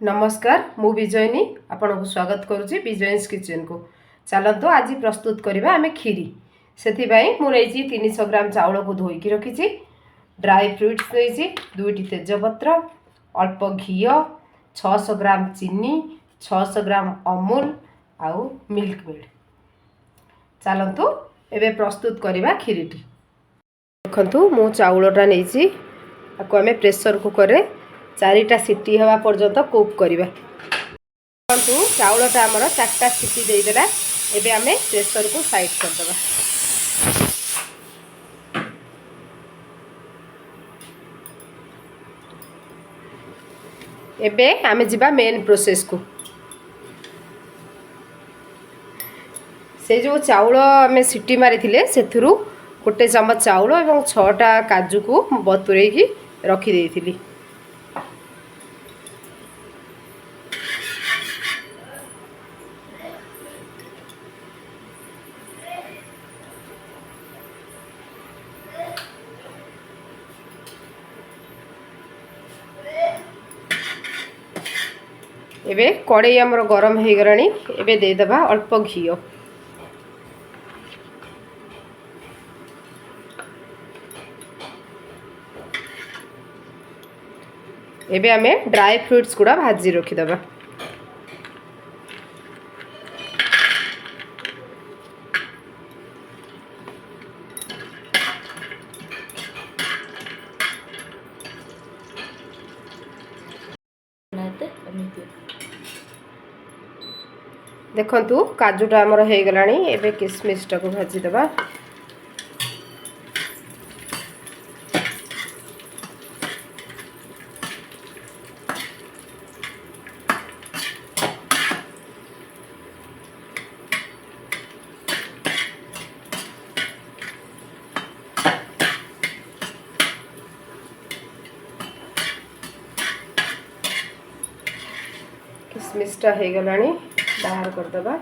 नमस्कार मु विजयनी आपन को स्वागत करुच्ची विजयन्स किचन को। चलतु आज प्रस्तुत करवा आम खीरी से मुझे 300 ग्राम चाउल को धोईकी रखी ड्राई फ्रुट्स नहीं 2टी तेजपत्र अल्प घी 600 ग्राम चीनी 600 ग्राम अमूल आउ मिल्क मेड। चलतु एवं प्रस्तुत करवा खीरीटी। देखु मु चाउलटा नहीं आम प्रेसर कुकर रे 4टा सीटी हवा पर्यंत कुक करवा। चाउलटा आमर 4टा सीटी देदेला। एबे आमे प्रेसर को साइड करदबा। एबे आमे जिबा मेन प्रोसेस को। से जो चाउल आमे सीटी मारी थिले सेथुरु गोटे चमच चाउल और 6टा काजू को बतुरे की रखी देइथिली। एबे कड़ई आमर गरम हो गलानी। एबे देदेबा अल्प घी। एबे आमे ड्राई फ्रुट्स गुड़ा भाजी रखीदबा। देखंतु काजूटा आमर हो गलानी। एबे किसमिस टा को भाजी दबा। किसमिसटा हो गलानी बाहर करदबा।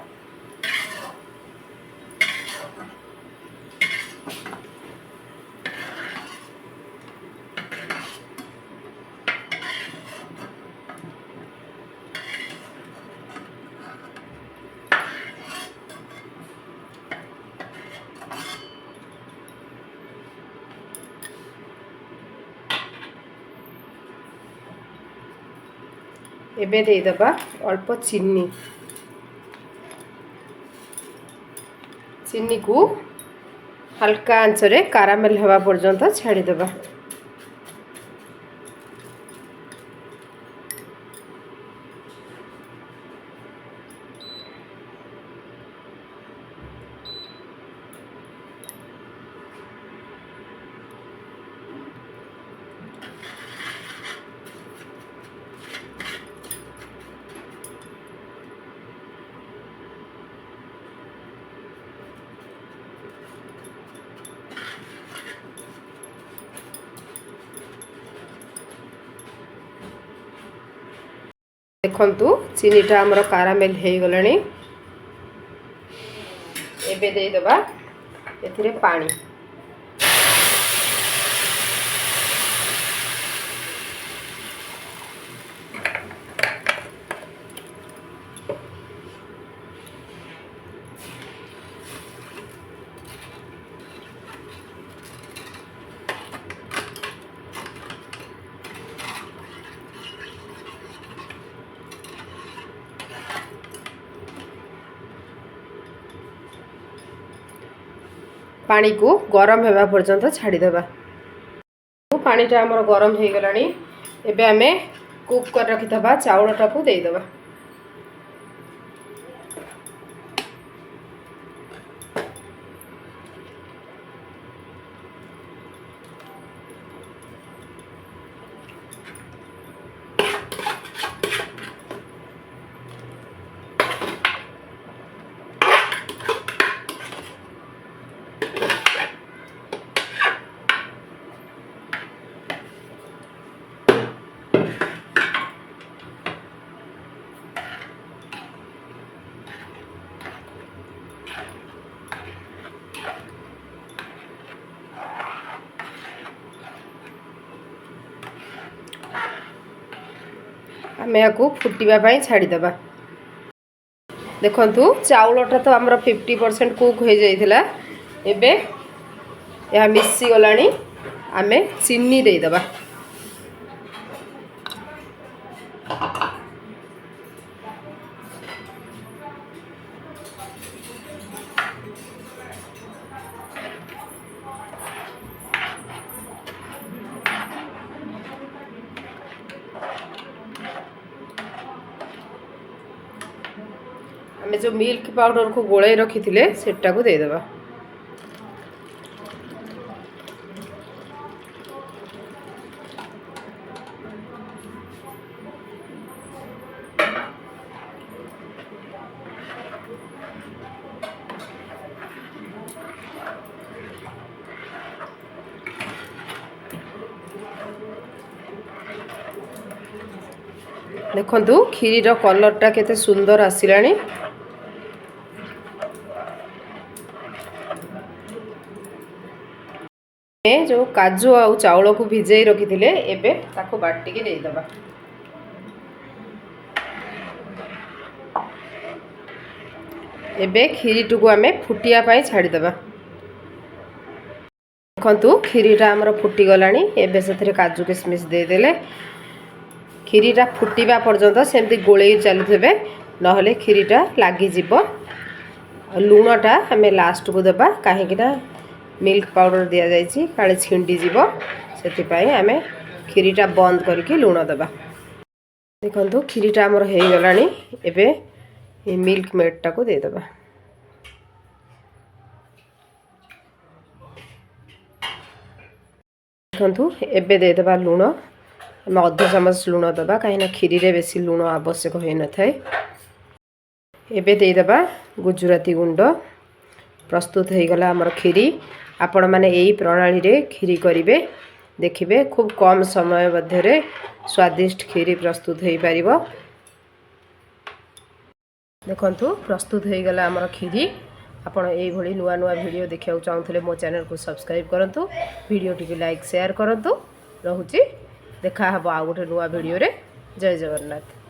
एबे देदबा अल्प चीनी। चीनी को हल्का आंच रे कारामेल हवा पर्यंत छाड़ीदबा। देखंतु चीनीटा आमर कारामेल हो गलानी। एबे देदबा एथिरे पानी। पानी को गरम होगा पर्यंत छाड़ीदबा। पानीटा आमर गरम हो गलानी। एबे आमे कुक कर रखिदबा चाउलटा को देदबा। आमे याकू फुटिबा पई छाड़ी देबा। देखंतु चाउलटा तो हमर 50% कुक हो जाइथिला। एबे या मिसी गलानी आमे चीनी दे देबा। आमे जो मिल्क पाउडर को गोलाई रखी थिले सेटा को दे देबा। देखंतु खीर कलरटा केते सुंदर आसिलानी। जो काजू आ चाउल को भिजई रखी थिले एबे ताको बाटी के दे दबा। एबे खीरीटू को आमे फुटिया पाई छाड़ी दबा। देखंतु खीरीटा हमर फुटी गलानी। एबे सेथरे काजू किशमिश दे देले खीरीटा फुटिबा पर्यंत सेमती गोळेई चलुथबे नहले खीरीटा लागी जिवो। लूणटा आमे लास्ट को दबा काहे कि ना मिल्क पाउडर दिया जाइछि काले छिंडी जीवो सेति पई आमे खीरीटा बंद करके लूण दबा। देखंतु खीरीटा हमर हेई गलानी। एबे ए मिल्क मेडटा को दे दबा। देखंतु एबे दे दबा लूण। आम अध चमच लूण दबा कहीं ना खीरी रे बेसी लूण आवश्यक होई न थाए। एबे दे दबा गुजराती गुंड। प्रस्तुत हो गला हमर खीरी। आपण माने एई प्रणाली रे खीरी करिवे देखिबे खूब कम समय मध्य रे स्वादिष्ट खीरी प्रस्तुत हो पारिबो। देखंतु प्रस्तुत हो गला हमर खीरी। आपण एई भली नुआ नुआ वीडियो देखिया चाहूथले मो चैनल को सब्सक्राइब करंतु वीडियो टी लाइक शेयर करंतु। रहुची देखा हबो आ गोटे नुआ वीडियो रे। जय जगन्नाथ।